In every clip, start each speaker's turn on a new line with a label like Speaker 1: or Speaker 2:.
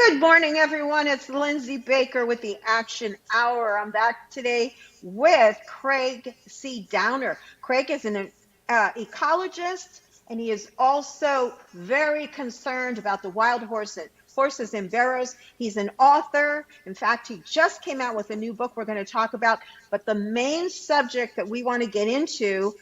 Speaker 1: Good morning, everyone. It's Lindsey Baker with the Action Hour. I'm back today with Craig C. Downer. Craig is an ecologist, and he is also very concerned about the wild horses and burros. He's an author. In fact, he just came out with a new book we're going to talk about. But the main subject that we want to get into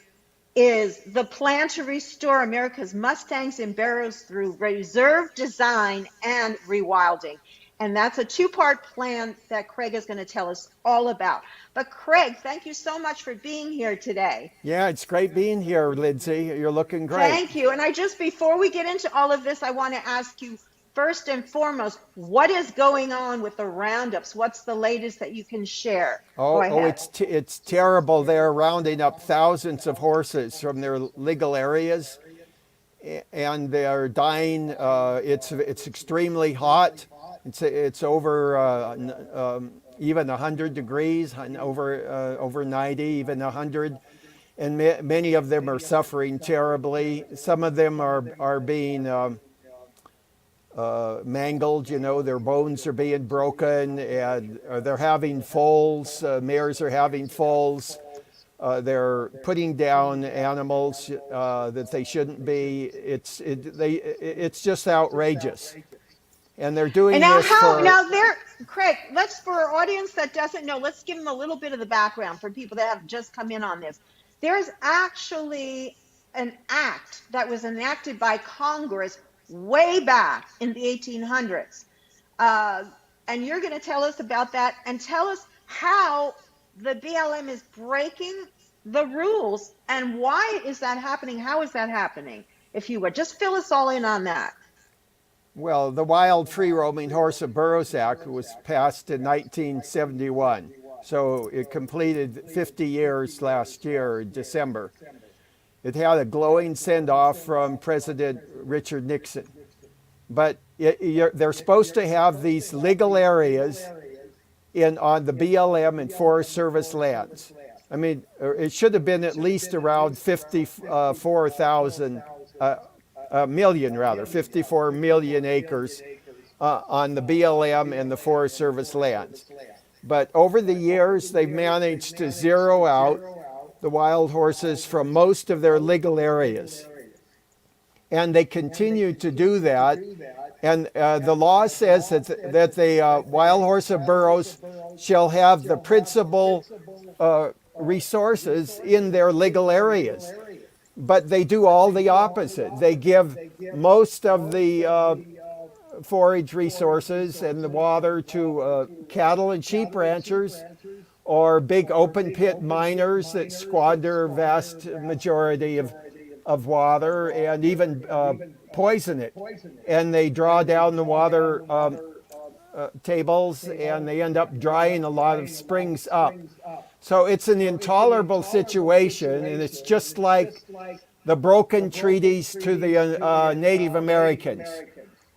Speaker 1: is the plan to restore America's Mustangs and Burros through reserve design and rewilding. And that's a two-part plan that Craig is going to tell us all about. But Craig, thank you so much for being here today.
Speaker 2: Yeah, it's great being here, Lindsay. You're looking great.
Speaker 1: Thank you. And before we get into all of this, I want to ask you, first and foremost, what is going on with the roundups? What's the latest that you can share?
Speaker 2: It's terrible. They're rounding up thousands of horses from their legal areas, and they're dying. It's extremely hot. It's over even 100 degrees, and over 90, even 100. And many of them are suffering terribly. Some of them are being mangled, their bones are being broken, and they're having foals. Mares are having foals. They're putting down animals that they shouldn't be. It's just outrageous, and they're doing
Speaker 1: Craig, for our audience that doesn't know, let's give them a little bit of the background for people that have just come in on this. There's actually an act that was enacted by Congress way back in the 1800s. And you're going to tell us about that and tell us how the BLM is breaking the rules and why is that happening? How is that happening? If you would, just fill us all in on that.
Speaker 2: Well, the Wild Free-Roaming Horse and Burros Act was passed in 1971. So it completed 50 years last year in December. It had a glowing send-off from President Richard Nixon. But they're supposed to have these legal areas on the BLM and Forest Service lands. I mean, it should have been at least around 54 million acres on the BLM and the Forest Service lands. But over the years, they've managed to zero out the wild horses from most of their legal areas. And they continue to do that. And the law says that the wild horse and burros shall have the principal resources in their legal areas. But they do all the opposite. They give most of the forage resources and the water to cattle and sheep ranchers or big open pit miners that squander a vast majority of water and even poison it. And they draw down the water tables and they end up drying a lot of springs up. So it's an intolerable situation, and it's just like the broken treaties to the Native Americans.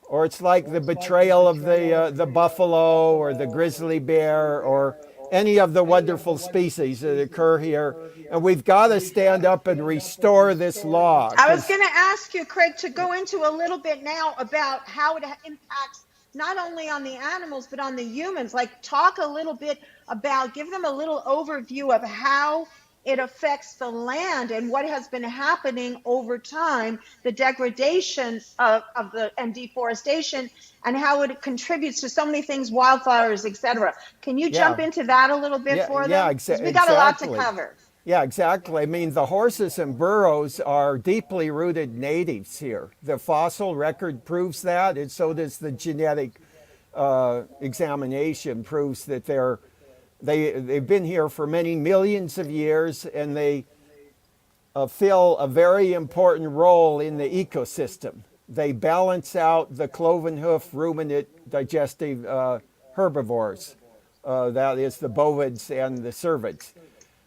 Speaker 2: Or it's like the betrayal of the buffalo or the grizzly bear or any of the wonderful species that occur here. And we've got to stand up and restore this law.
Speaker 1: I was going to ask you, Craig, to go into a little bit now about how it impacts not only on the animals, but on the humans. Like, talk a little bit about, give them a little overview of how it affects the land and what has been happening over time, the degradation and deforestation, and how it contributes to so many things, wildfires, etc. Can you jump into that a little bit for them?
Speaker 2: Yeah, exactly.
Speaker 1: We got a lot to cover.
Speaker 2: Yeah, exactly. I mean, the horses and burros are deeply rooted natives here. The fossil record proves that, and so does the genetic examination proves that they've been here for many millions of years, and they fill a very important role in the ecosystem. They balance out the cloven hoof ruminant digestive herbivores, that is the bovids and the cervids.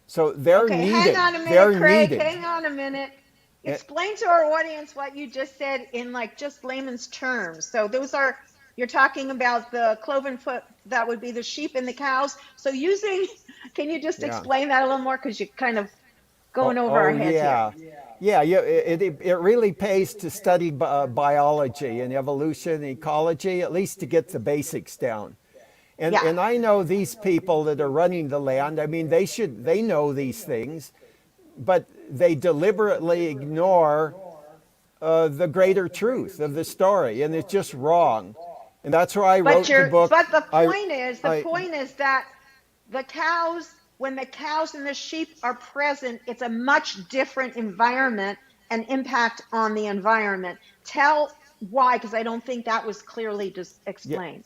Speaker 2: So they're needed.
Speaker 1: Hang on a minute, Craig. Hang on a minute. Explain to our audience what you just said in just layman's terms. So you're talking about the cloven foot, that would be the sheep and the cows. So can you just explain that a little more? Because you kind of going over our
Speaker 2: Oh
Speaker 1: heads here.
Speaker 2: yeah, yeah. It really pays to study biology and evolution and ecology, at least to get the basics down.
Speaker 1: Yeah.
Speaker 2: And I know these people that are running the land. I mean, they know these things, but they deliberately ignore the greater truth of the story, and it's just wrong. And that's why I
Speaker 1: But
Speaker 2: wrote the book.
Speaker 1: the
Speaker 2: I,
Speaker 1: the
Speaker 2: I,
Speaker 1: point is that the cows, when the cows and the sheep are present, it's a much different environment and impact on the environment. Tell why, because I don't think that was clearly just
Speaker 2: yeah,
Speaker 1: explained.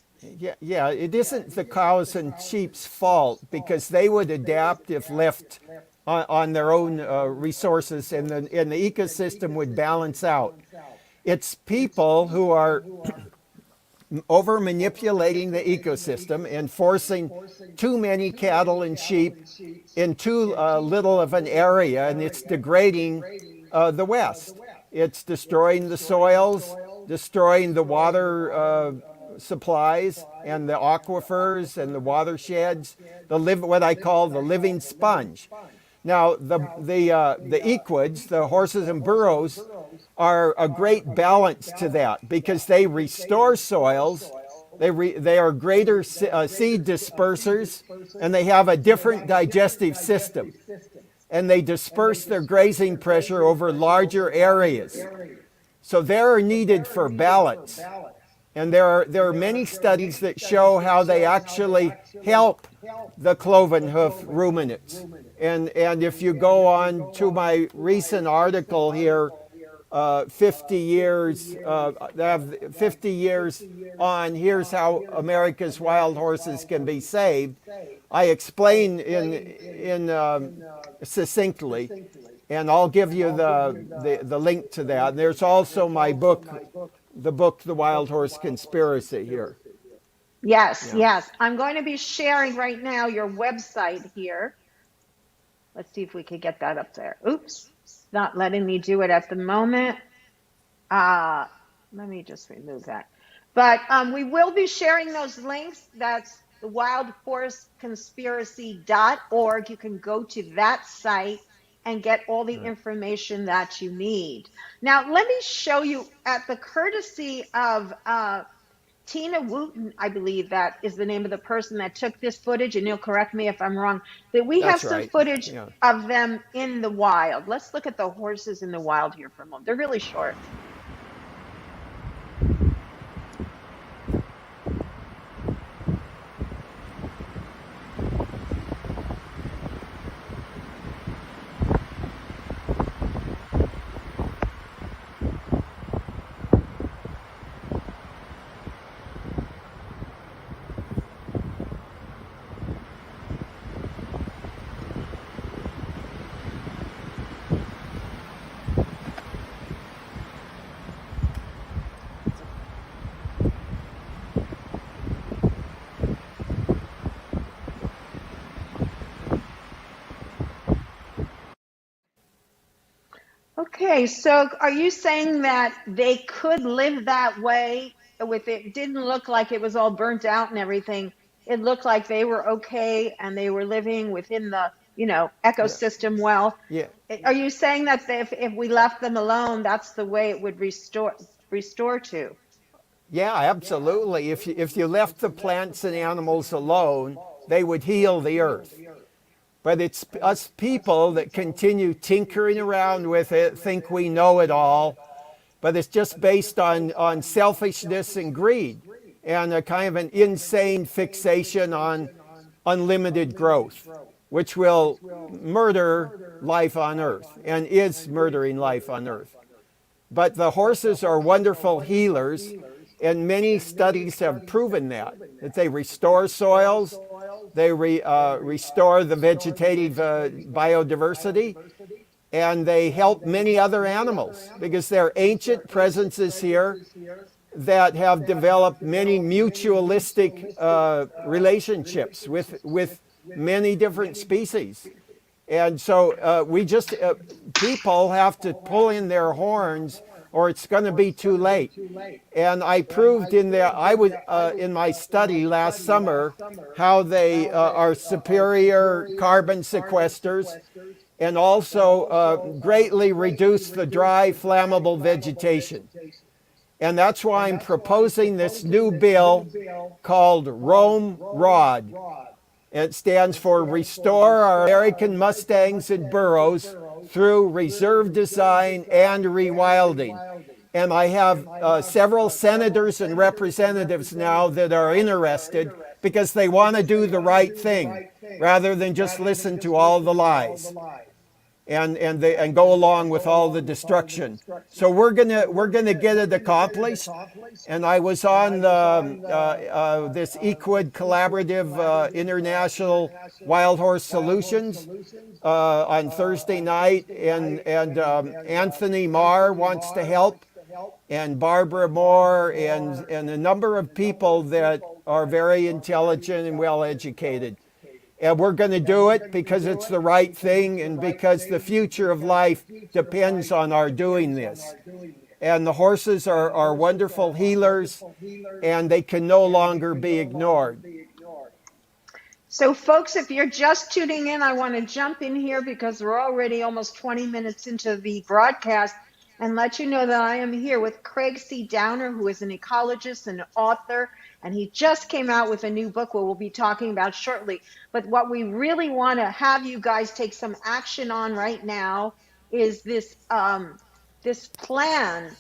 Speaker 2: yeah. It isn't the cows and sheep's fault because they would adapt if left on their own resources, and the ecosystem would balance out. It's people who are over manipulating the ecosystem and forcing too many cattle and sheep in too little of an area, and it's degrading the West. It's destroying the soils, destroying the water supplies and the aquifers and the watersheds, what I call the living sponge. Now, the equids, the horses and burros, are a great balance to that because they restore soils. They are greater seed dispersers, and they have a different digestive system. And they disperse their grazing pressure over larger areas. So they're needed for balance. And there are many studies that show how they actually help the cloven hoof ruminants. And if you go on to my recent article here, 50 years, they have 50 years on, here's how America's wild horses can be saved. I explain succinctly, and I'll give you the link to that. And there's also my book, The Wild Horse Conspiracy here.
Speaker 1: Yes,
Speaker 2: Yeah.
Speaker 1: yes. I'm going to be sharing right now your website here. Let's see if we could get that up there. Oops, it's not letting me do it at the moment. Let me just remove that. But we will be sharing those links. That's the wildhorseconspiracy.org. You can go to that site and get all the information that you need. Now, let me show you, at the courtesy of Tina Wooten, I believe that is the name of the person that took this footage, and you'll correct me if I'm wrong, that we have
Speaker 2: That's
Speaker 1: some
Speaker 2: right.
Speaker 1: footage
Speaker 2: Yeah.
Speaker 1: of them in the wild. Let's look at the horses in the wild here for a moment. They're really short. Okay, so are you saying that they could live that way with it? It didn't look like it was all burnt out and everything. It looked like they were okay and they were living within the,
Speaker 2: Yeah.
Speaker 1: ecosystem well.
Speaker 2: Yeah.
Speaker 1: Are you saying that if we left them alone, that's the way it would restore to?
Speaker 2: Yeah, absolutely. If you left the plants and animals alone, they would heal the earth. But it's us people that continue tinkering around with it, think we know it all, but it's just based on selfishness and greed and a kind of an insane fixation on unlimited growth, which will murder life on earth and is murdering life on earth. But the horses are wonderful healers, and many studies have proven that they restore soils, they restore the vegetative biodiversity, and they help many other animals because they're ancient presences here that have developed many mutualistic relationships with many different species. And so people have to pull in their horns or it's going to be too late. And I proved in my study last summer how they are superior carbon sequesters and also greatly reduce the dry, flammable vegetation. And that's why I'm proposing this new bill called Rome Rod. It stands for Restore Our American Mustangs and Burros through Reserve Design and Rewilding. And I have several senators and representatives now that are interested because they want to do the right thing rather than just listen to all the lies and go along with all the destruction. So we're gonna get it accomplished. And I was on this Equid Collaborative International Wild Horse Solutions on Thursday night, and Anthony Marr wants to help, and Barbara Moore, and a number of people that are very intelligent and well educated. And we're going to do it because it's the right thing and because the future of life depends on our doing this. And the horses are wonderful healers, and they can no longer be ignored.
Speaker 1: So, folks, if you're just tuning in, I want to jump in here because we're already almost 20 minutes into the broadcast and let you know that I am here with Craig C. Downer, who is an ecologist and author, and he just came out with a new book we'll be talking about shortly. But what we really want to have you guys take some action on right now is this this plan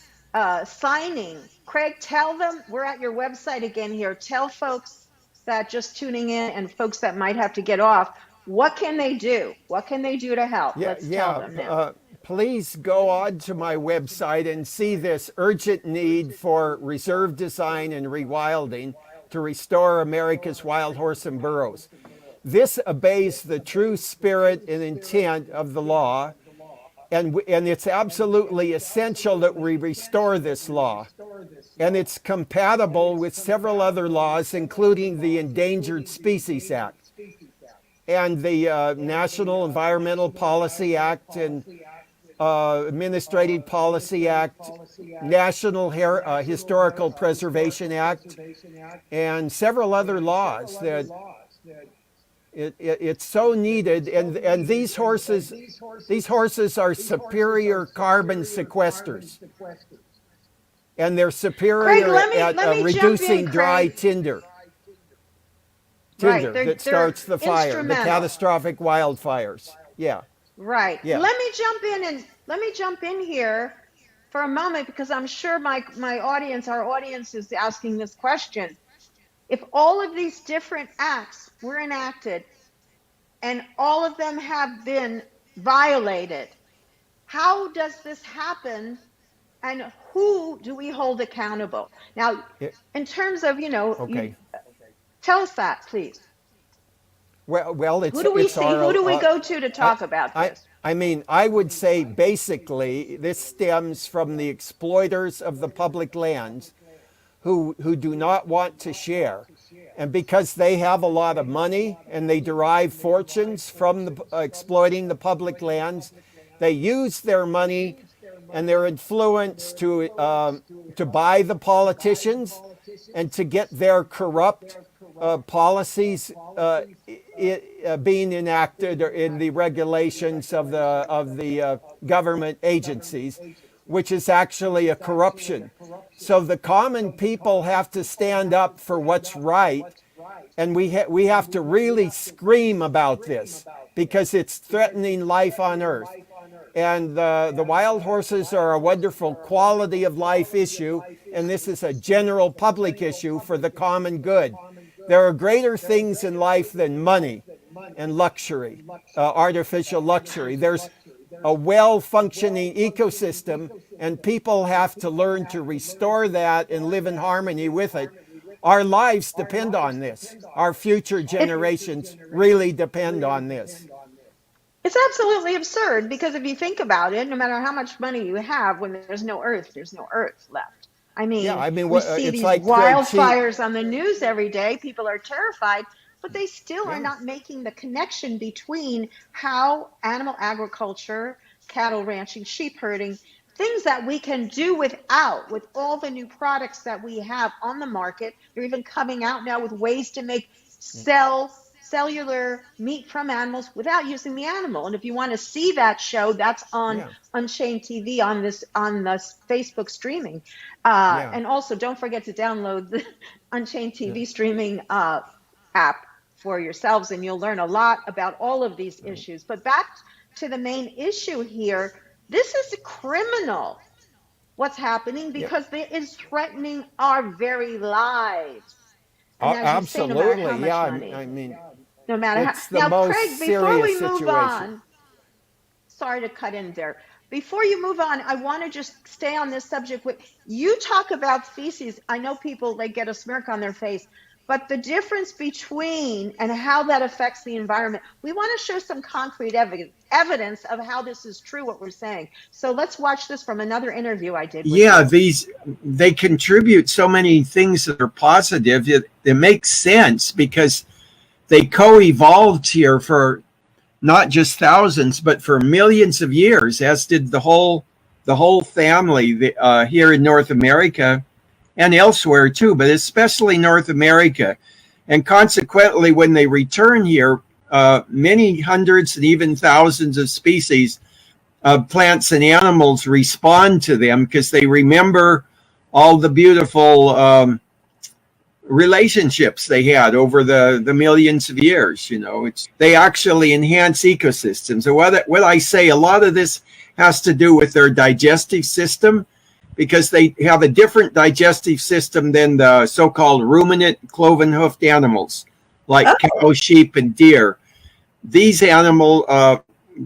Speaker 1: signing. Craig, tell them, we're at your website again here. Tell folks that just tuning in and folks that might have to get off, what can they do? What can they do to help? Let's tell them now.
Speaker 2: Please go on to my website and see this urgent need for reserve design and rewilding to restore America's wild horse and burros. This obeys the true spirit and intent of the law, and it's absolutely essential that we restore this law. And it's compatible with several other laws, including the Endangered Species Act and the National Environmental Policy Act and Administrative Policy Act, National Historical Preservation Act, and several other laws that it's so needed. And these horses are superior carbon sequesters, and they're superior
Speaker 1: Craig,
Speaker 2: at reducing dry tinder
Speaker 1: Right,
Speaker 2: that starts the fire, the catastrophic wildfires. Yeah.
Speaker 1: Right.
Speaker 2: Yeah.
Speaker 1: Let me jump in here for a moment because I'm sure our audience is asking this question. If all of these different acts were enacted and all of them have been violated, how does this happen and who do we hold accountable? Now, in terms of, tell us that, please.
Speaker 2: Well, it's
Speaker 1: who do we
Speaker 2: it's
Speaker 1: see?
Speaker 2: our,
Speaker 1: Who do we go to talk about this?
Speaker 2: I mean, I would say basically this stems from the exploiters of the public lands who do not want to share. And because they have a lot of money and they derive fortunes from exploiting the public lands, they use their money and their influence to buy the politicians and to get their corrupt policies being enacted in the regulations of the government agencies, which is actually a corruption. So the common people have to stand up for what's right, and we have to really scream about this because it's threatening life on Earth. And the wild horses are a wonderful quality of life issue, and this is a general public issue for the common good. There are greater things in life than money and luxury, artificial luxury. There's a well-functioning ecosystem, and people have to learn to restore that and live in harmony with it. Our lives depend on this. Our future generations really depend on this.
Speaker 1: It's absolutely absurd because if you think about it, no matter how much money you have, when there's no earth left. I mean, we see these like wildfires on the news every day. People are terrified, but they still are not making the connection between how animal agriculture, cattle ranching, sheep herding, things that we can do without, with all the new products that we have on the market. They're even coming out now with ways to make cell cellular meat from animals without using the animal. And if you want to see that show, that's on
Speaker 2: Yeah.
Speaker 1: Unchained TV on this Facebook streaming.
Speaker 2: Yeah.
Speaker 1: And also, don't forget to download the Unchained
Speaker 2: Yeah.
Speaker 1: TV streaming app for yourselves, and you'll learn a lot about all of these
Speaker 2: Right.
Speaker 1: issues. But back to the main issue here, this is criminal what's happening
Speaker 2: Yeah.
Speaker 1: because it is threatening our very lives. And as you say, no matter how
Speaker 2: Absolutely.
Speaker 1: much
Speaker 2: Yeah.
Speaker 1: money,
Speaker 2: I mean,
Speaker 1: no matter how.
Speaker 2: it's the
Speaker 1: Now,
Speaker 2: most
Speaker 1: Craig, before
Speaker 2: serious
Speaker 1: we move
Speaker 2: situation.
Speaker 1: on, sorry to cut in there. Before you move on, I want to just stay on this subject. You talk about feces. I know people, they get a smirk on their face, but the difference between and how that affects the environment, we want to show some concrete evidence of how this is true, what we're saying. So let's watch this from another interview I did with
Speaker 3: Yeah,
Speaker 1: you.
Speaker 3: they contribute so many things that are positive. It makes sense because they co-evolved here for not just thousands, but for millions of years, as did the whole family here in North America and elsewhere too, but especially North America. And consequently, when they return here, many hundreds and even thousands of species of plants and animals respond to them because they remember all the beautiful relationships they had over the millions of years. They actually enhance ecosystems. And what I say, a lot of this has to do with their digestive system, because they have a different digestive system than the so-called ruminant cloven-hoofed animals like cow, sheep, and deer. These animal,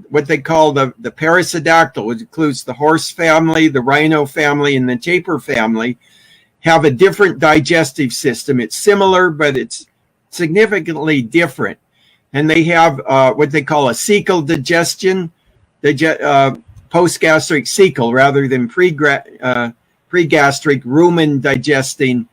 Speaker 3: what they call the parasodactyl, which includes the horse family, the rhino family, and the tapir family, have a different digestive system. It's similar, but it's significantly different. And they have what they call a cecal digestion, post-gastric cecal rather than pre-gastric rumen digesting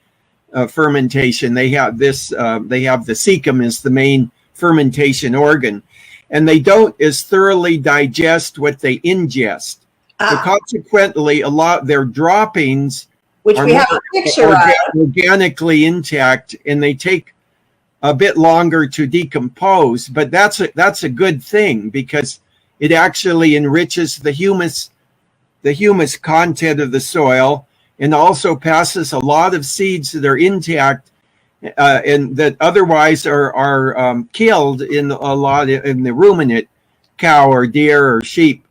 Speaker 3: fermentation. They have this. They have the cecum as the main fermentation organ, and they don't as thoroughly digest what they ingest. So consequently, a lot their droppings
Speaker 4: which
Speaker 3: are
Speaker 4: we have
Speaker 3: more
Speaker 4: a picture of.
Speaker 3: organically intact, and they take a bit longer to decompose. But that's a good thing because it actually enriches the humus content of the soil, and also passes a lot of seeds that are intact and that otherwise are killed in the ruminant cow or deer or sheep.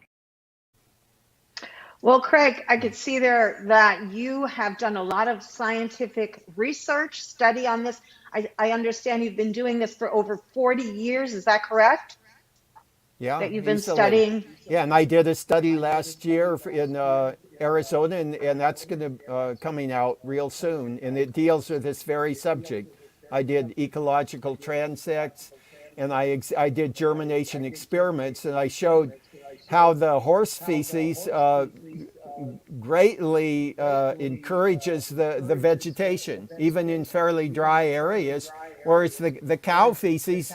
Speaker 1: Well, Craig, I could see there that you have done a lot of scientific research, study on this. I understand you've been doing this for over 40 years. Is that correct?
Speaker 2: Yeah,
Speaker 1: That you've been
Speaker 2: easily.
Speaker 1: studying?
Speaker 2: Yeah, and I did a study last year in Arizona, and that's going to coming out real soon, and it deals with this very subject. I did ecological transects, and I did germination experiments, and I showed how the horse feces greatly encourages the vegetation, even in fairly dry areas, whereas the cow feces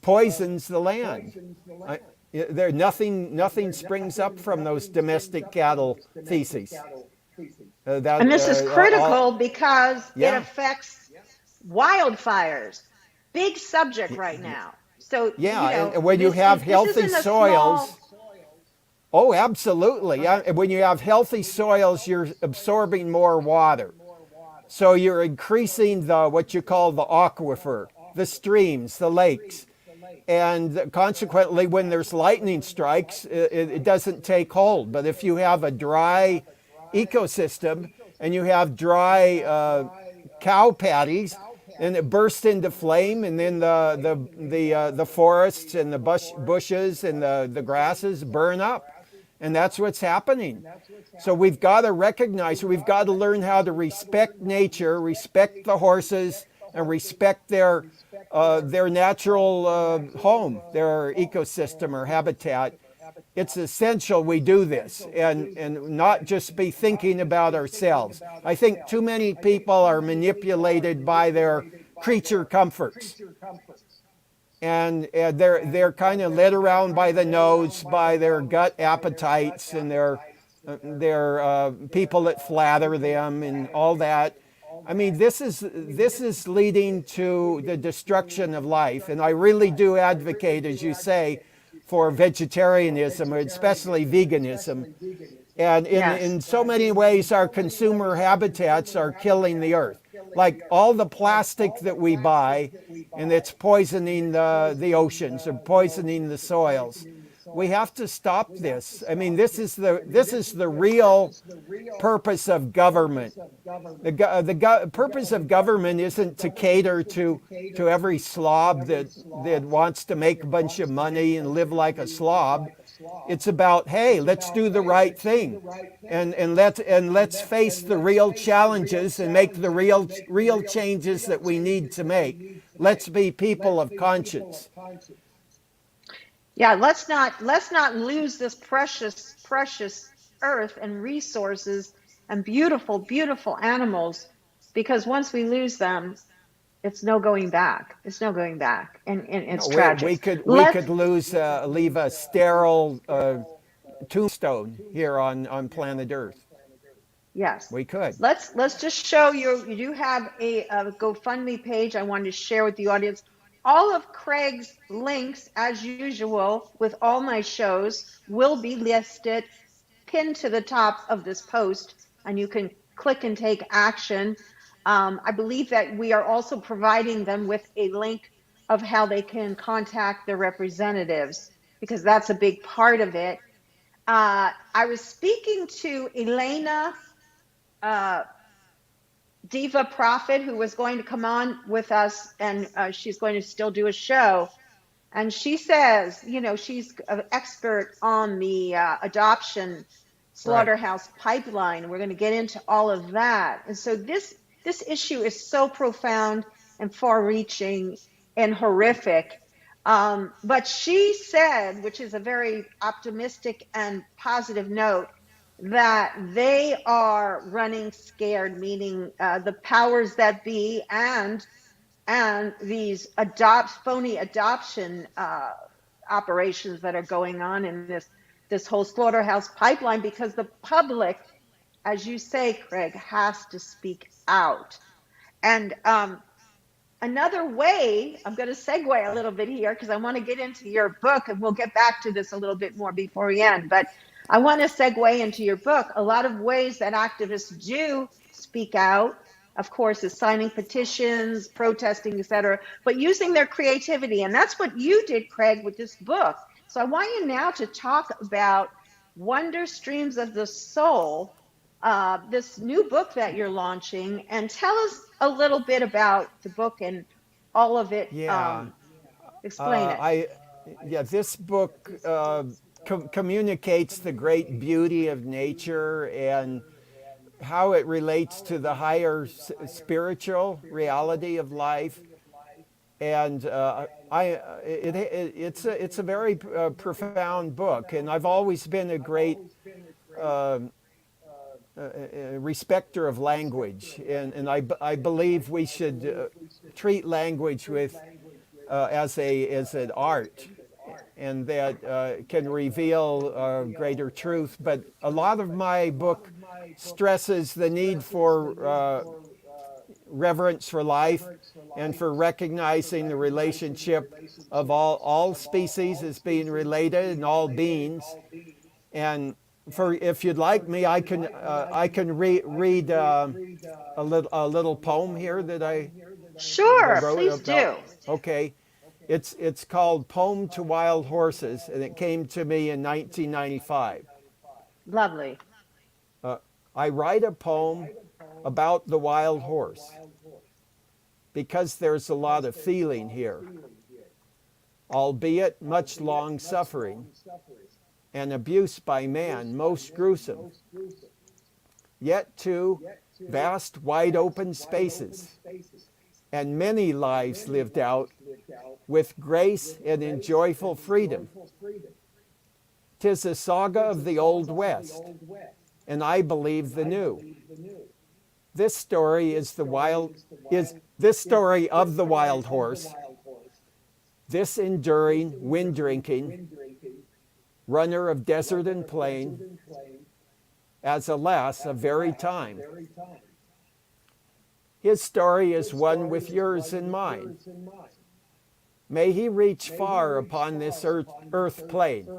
Speaker 2: poisons the land. Nothing springs up from those domestic cattle feces.
Speaker 1: And this is critical because it
Speaker 2: Yeah.
Speaker 1: affects wildfires. Big subject right now. So,
Speaker 2: Yeah, and when you have healthy soils, oh, absolutely. Yeah, and when you have healthy soils, you're absorbing more water. So you're increasing what you call the aquifer, the streams, the lakes. And consequently, when there's lightning strikes, it doesn't take hold. But if you have a dry ecosystem and you have dry cow patties, and it bursts into flame, and then the forests and the bushes and the grasses burn up, and that's what's happening. So we've got to recognize, we've got to learn how to respect nature, respect the horses, and respect their natural home, their ecosystem or habitat. It's essential we do this and not just be thinking about ourselves. I think too many people are manipulated by their creature comforts. And they're kind of led around by the nose by their gut appetites and their people that flatter them and all that. I mean, this is leading to the destruction of life, and I really do advocate, as you say, for vegetarianism, or especially veganism. And
Speaker 1: Yes.
Speaker 2: in so many ways, our consumer habitats are killing the earth. Like all the plastic that we buy, and it's poisoning the oceans or poisoning the soils. We have to stop this. I mean, this is the real purpose of government. The purpose of government isn't to cater to every slob that wants to make a bunch of money and live like a slob. It's about, hey, let's do the right thing, and let's face the real challenges and make the real changes that we need to make. Let's be people of conscience.
Speaker 1: Yeah, let's not lose this precious earth and resources and beautiful animals, because once we lose them, it's no going back. It's no going back, and
Speaker 2: No,
Speaker 1: it's
Speaker 2: we
Speaker 1: tragic.
Speaker 2: could leave a sterile tombstone here on planet Earth.
Speaker 1: Yes.
Speaker 2: We could.
Speaker 1: Let's just show you. You do have a GoFundMe page. I wanted to share with the audience all of Craig's links, as usual, with all my shows will be listed, pinned to the top of this post, and you can click and take action. I believe that we are also providing them with a link of how they can contact their representatives, because that's a big part of it. I was speaking to Elena Diva Prophet, who was going to come on with us, and she's going to still do a show. And she says, she's an expert on the adoption
Speaker 2: Right.
Speaker 1: slaughterhouse pipeline. We're going to get into all of that. And so this issue is so profound and far-reaching and horrific. But she said, which is a very optimistic and positive note, that they are running scared, meaning the powers that be and these phony adoption operations that are going on in this whole slaughterhouse pipeline, because the public, as you say, Craig, has to speak out. And another way, I'm going to segue a little bit here because I want to get into your book, and we'll get back to this a little bit more before we end. But I want to segue into your book. A lot of ways that activists do speak out, of course, is signing petitions, protesting, etc., but using their creativity. And that's what you did, Craig, with this book. So I want you now to talk about Wonder Streams of the Soul, this new book that you're launching, and tell us a little bit about the book and all of it.
Speaker 2: Yeah.
Speaker 1: Explain it.
Speaker 2: This book communicates the great beauty of nature and how it relates to the higher spiritual reality of life. And it's a very profound book, and I've always been a great respecter of language, and I believe we should treat language with as an art, and that can reveal greater truth. But a lot of my book stresses the need for reverence for life and for recognizing the relationship of all species as being related and all beings. And for, if you'd like me, I can read a little poem here that I
Speaker 1: Sure,
Speaker 2: wrote
Speaker 1: please
Speaker 2: about.
Speaker 1: do.
Speaker 2: Okay, it's called Poem to Wild Horses, and it came to me in 1995.
Speaker 1: Lovely.
Speaker 2: I write a poem about the wild horse because there's a lot of feeling here, albeit much long suffering and abuse by man most gruesome, yet too vast wide open spaces, and many lives lived out with grace and in joyful freedom. 'Tis a saga of the Old West, and I believe the new. This story is this story of the wild horse, this enduring, wind drinking, runner of desert and plain, as alas, a very time. His story is one with yours in mind. May he reach far upon this earth plane.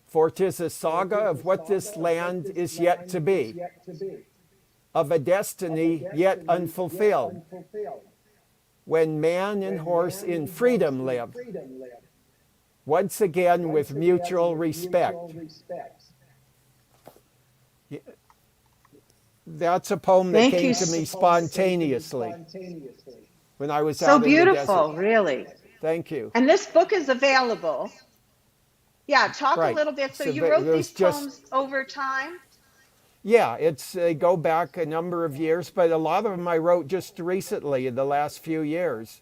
Speaker 2: For 'tis a saga of what this land is yet to be, of a destiny yet unfulfilled, when man and horse in freedom live, once again with mutual respect. That's a poem that
Speaker 1: Thank
Speaker 2: came
Speaker 1: you.
Speaker 2: to me spontaneously when I was
Speaker 1: So
Speaker 2: out in the
Speaker 1: beautiful,
Speaker 2: desert.
Speaker 1: really.
Speaker 2: Thank you.
Speaker 1: And this book is available. Yeah, talk a
Speaker 2: Right.
Speaker 1: little bit. So
Speaker 2: So
Speaker 1: you wrote
Speaker 2: it was
Speaker 1: these
Speaker 2: just,
Speaker 1: poems over time?
Speaker 2: yeah, it's go back a number of years, but a lot of them I wrote just recently in the last few years.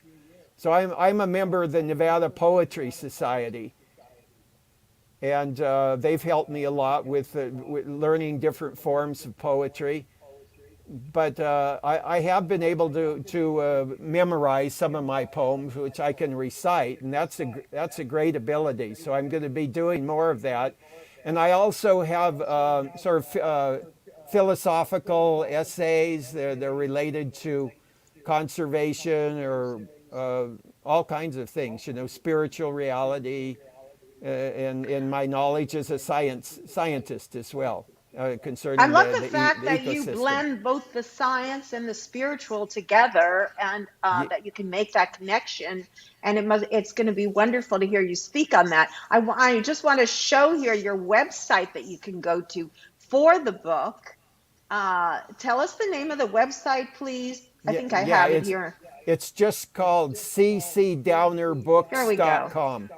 Speaker 2: So I'm a member of the Nevada Poetry Society, and they've helped me a lot with learning different forms of poetry. But I have been able to memorize some of my poems, which I can recite, and that's a great ability. So I'm going to be doing more of that. And I also have sort of philosophical essays. They're related to conservation or all kinds of things, spiritual reality, and my knowledge as a scientist as well.
Speaker 1: I
Speaker 2: Concerning
Speaker 1: love the
Speaker 2: the
Speaker 1: fact that you
Speaker 2: ecosystem.
Speaker 1: blend both the science and the spiritual together, and that you can make that connection. And it's going to be wonderful to hear you speak on that. I just want to show here your website that you can go to for the book. Tell us the name of the website, please. I think I have it here.
Speaker 2: It's just called
Speaker 1: There we go.
Speaker 2: ccdownerbooks.com.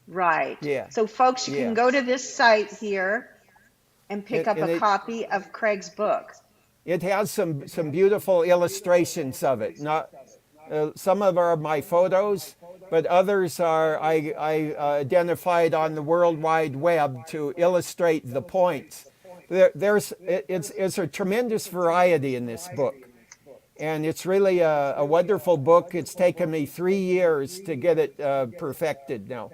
Speaker 1: Right.
Speaker 2: Yeah.
Speaker 1: So, folks, you
Speaker 2: Yeah.
Speaker 1: can go to this site here and pick up
Speaker 2: And
Speaker 1: a copy of Craig's book.
Speaker 2: It has some beautiful illustrations of it. Not some of them are my photos, but others are I identified on the World Wide Web to illustrate the points. It's a tremendous variety in this book, and it's really a wonderful book. It's taken me 3 years to get it perfected now.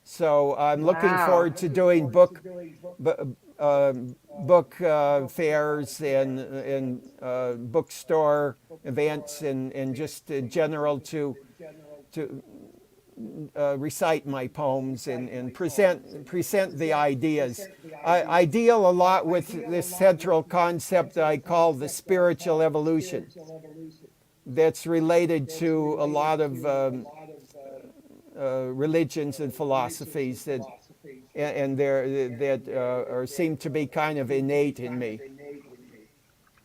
Speaker 2: So I'm looking forward to doing book fairs and bookstore events and just in general to recite my poems and present the ideas. I deal a lot with this central concept I call the spiritual evolution. That's related to a lot of religions and philosophies that seem to be kind of innate in me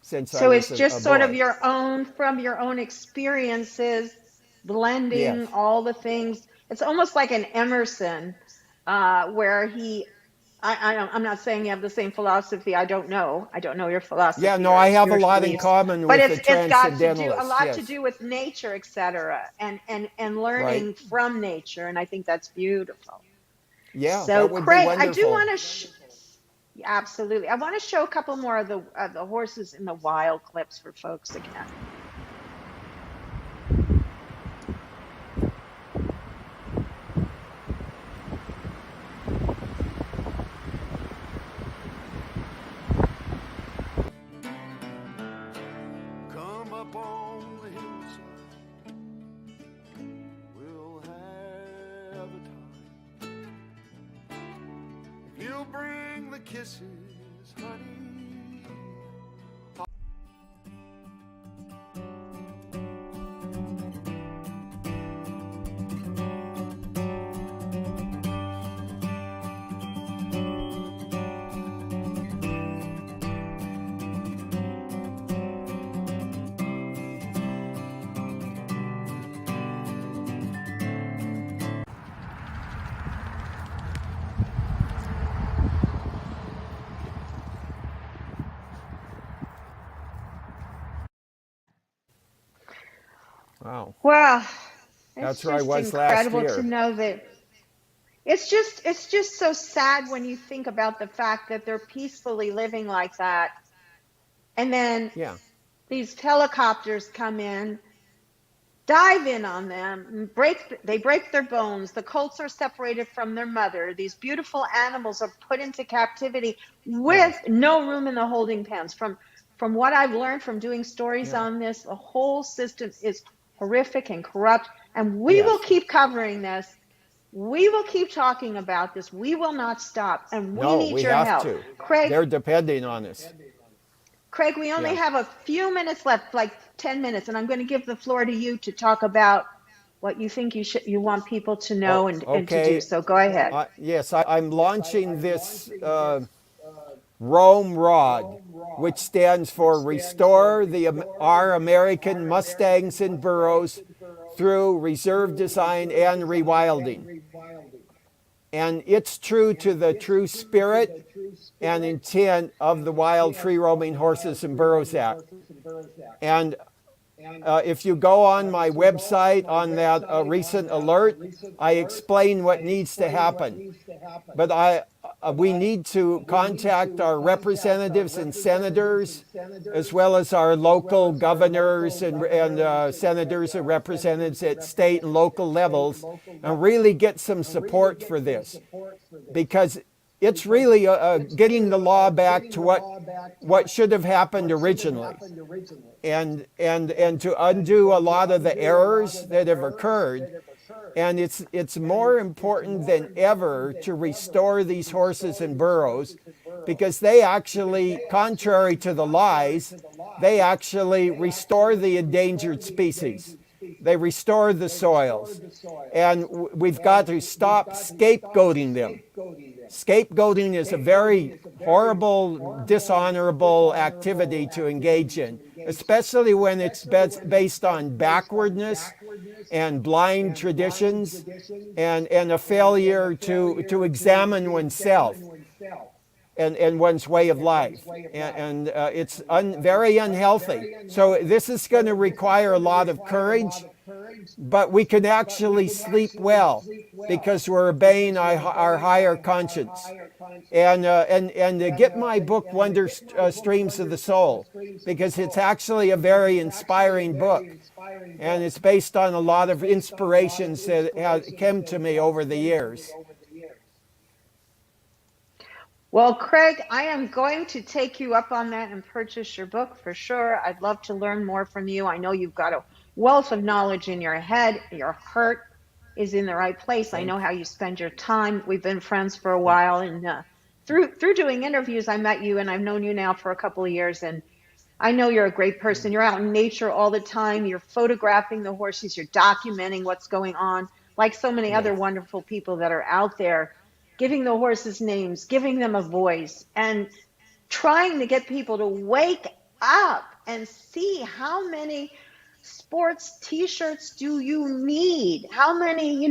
Speaker 2: since I
Speaker 1: So
Speaker 2: was
Speaker 1: it's just
Speaker 2: a
Speaker 1: sort of
Speaker 2: boy.
Speaker 1: from your own experiences, blending
Speaker 2: Yes.
Speaker 1: all the things. It's almost like an Emerson, where I'm not saying you have the same philosophy. I don't know your philosophy
Speaker 2: Yeah, no,
Speaker 1: or
Speaker 2: I
Speaker 1: your
Speaker 2: have a
Speaker 1: spiritual
Speaker 2: lot in
Speaker 1: beliefs,
Speaker 2: common
Speaker 1: but
Speaker 2: with the
Speaker 1: it's got to do a
Speaker 2: transcendentalists.
Speaker 1: lot to
Speaker 2: Yes.
Speaker 1: do with nature, etc., and
Speaker 2: Right.
Speaker 1: learning from nature, and I think that's beautiful.
Speaker 2: Yeah,
Speaker 1: So,
Speaker 2: that would be
Speaker 1: Craig, I do
Speaker 2: wonderful.
Speaker 1: want to. Absolutely. I want to show a couple more of the horses in the wild clips for folks again.
Speaker 4: Come up on the hillside, we'll have a time. If you'll bring the kisses, honey.
Speaker 2: Wow.
Speaker 1: Well, it's
Speaker 2: That's where I
Speaker 1: just
Speaker 2: was last
Speaker 1: incredible to
Speaker 2: year.
Speaker 1: know that it's just so sad when you think about the fact that they're peacefully living like that, and then
Speaker 2: Yeah.
Speaker 1: these helicopters come in, dive in on them, and they break their bones. The colts are separated from their mother. These beautiful animals are put into captivity
Speaker 2: Yeah.
Speaker 1: with no room in the holding pens. from what I've learned from doing stories
Speaker 2: Yeah.
Speaker 1: on this, the whole system is horrific and corrupt. And we will
Speaker 2: Yes.
Speaker 1: keep covering this. We will keep talking about this. We will not stop. And we
Speaker 2: No,
Speaker 1: need
Speaker 2: we
Speaker 1: your
Speaker 2: have
Speaker 1: help.
Speaker 2: to.
Speaker 1: Craig,
Speaker 2: They're depending on us.
Speaker 1: Craig, we only
Speaker 2: Yeah.
Speaker 1: have a few minutes left, like 10 minutes, and I'm going to give the floor to you to talk about what you think you want people to
Speaker 2: Oh,
Speaker 1: know and to do.
Speaker 2: okay.
Speaker 1: So go ahead.
Speaker 2: Yes, I'm launching this Rome Rod, which stands for Restore our American Mustangs and Burros through reserve design and rewilding. And it's true to the true spirit and intent of the Wild Free Roaming Horses and Burros Act. And if you go on my website on that recent alert, I explain what needs to happen. But we need to contact our representatives and senators, as well as our local governors and senators and representatives at state and local levels, and really get some support for this, because it's really getting the law back to what should have happened originally, and to undo a lot of the errors that have occurred. And it's more important than ever to restore these horses and burros, because they actually, contrary to the lies, they actually restore the endangered species. They restore the soils. And we've got to stop scapegoating them. Scapegoating is a very horrible, dishonorable activity to engage in, especially when it's based on backwardness and blind traditions and a failure to examine oneself and one's way of life. And it's very unhealthy. So this is going to require a lot of courage, but we can actually sleep well because we're obeying our higher conscience. And get my book, Wonder Streams of the Soul, because it's actually a very inspiring book. And it's based on a lot of inspirations that came to me over the years.
Speaker 1: Well, Craig, I am going to take you up on that and purchase your book for sure. I'd love to learn more from you. I know you've got a wealth of knowledge in your head. Your heart is in the right place. I know how you spend your time. We've been friends for a while, and through doing interviews, I met you, and I've known you now for a couple of years, and I know you're a great person. You're out in nature all the time. You're photographing the horses. You're documenting what's going on, like so many other wonderful people that are out there, giving the horses names, giving them a voice, and trying to get people to wake up and see how many sports t-shirts do you need? How many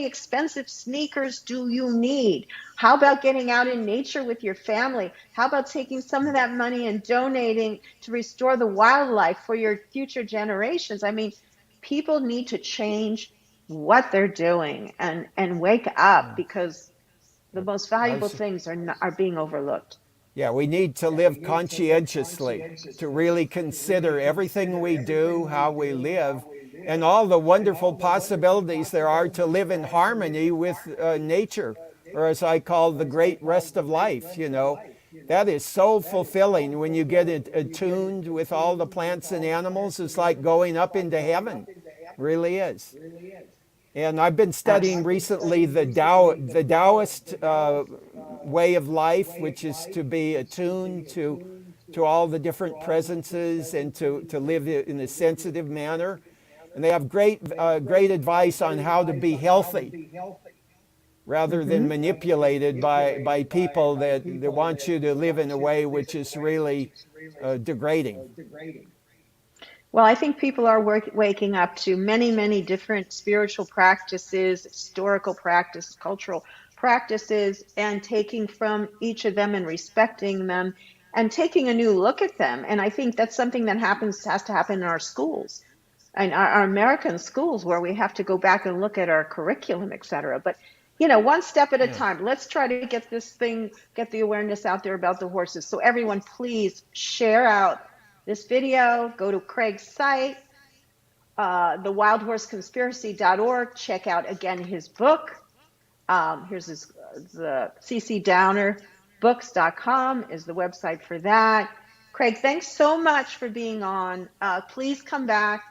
Speaker 1: expensive sneakers do you need? How about getting out in nature with your family? How about taking some of that money and donating to restore the wildlife for your future generations? I mean, people need to change what they're doing and wake up, because the most valuable things are being overlooked.
Speaker 2: Yeah, we need to live conscientiously, to really consider everything we do, how we live, and all the wonderful possibilities there are to live in harmony with nature, or as I call the great rest of life, That is so fulfilling when you get attuned with all the plants and animals. It's like going up into heaven. It really is. And I've been studying recently the Taoist way of life, which is to be attuned to all the different presences and to live in a sensitive manner. And they have great advice on how to be healthy rather than manipulated by people that want you to live in a way which is really degrading.
Speaker 1: Well, I think people are waking up to many, many different spiritual practices, historical practice, cultural practices, and taking from each of them and respecting them and taking a new look at them. And I think that's something that has to happen in our schools and our American schools, where we have to go back and look at our curriculum, et cetera. But, one step at a time. Let's try to get the awareness out there about the horses. So everyone, please share out this video. Go to Craig's site, thewildhorseconspiracy.org. Check out again his book. Here's the CC Downer books.com is the website for that. Craig, thanks so much for being on. Please come back.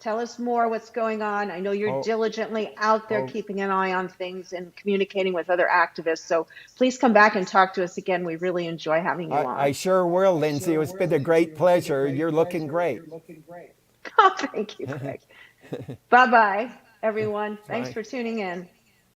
Speaker 1: Tell us more what's going on. I know you're
Speaker 2: Oh,
Speaker 1: diligently out there
Speaker 2: oh,
Speaker 1: keeping an eye on things and communicating with other activists. So please come back and talk to us again. We really enjoy having you
Speaker 2: I
Speaker 1: on.
Speaker 2: sure will, Lindsay. It's been a great pleasure. You're looking great.
Speaker 1: Oh, thank you, Craig. Bye bye, everyone. Thanks
Speaker 2: Bye.
Speaker 1: for tuning in.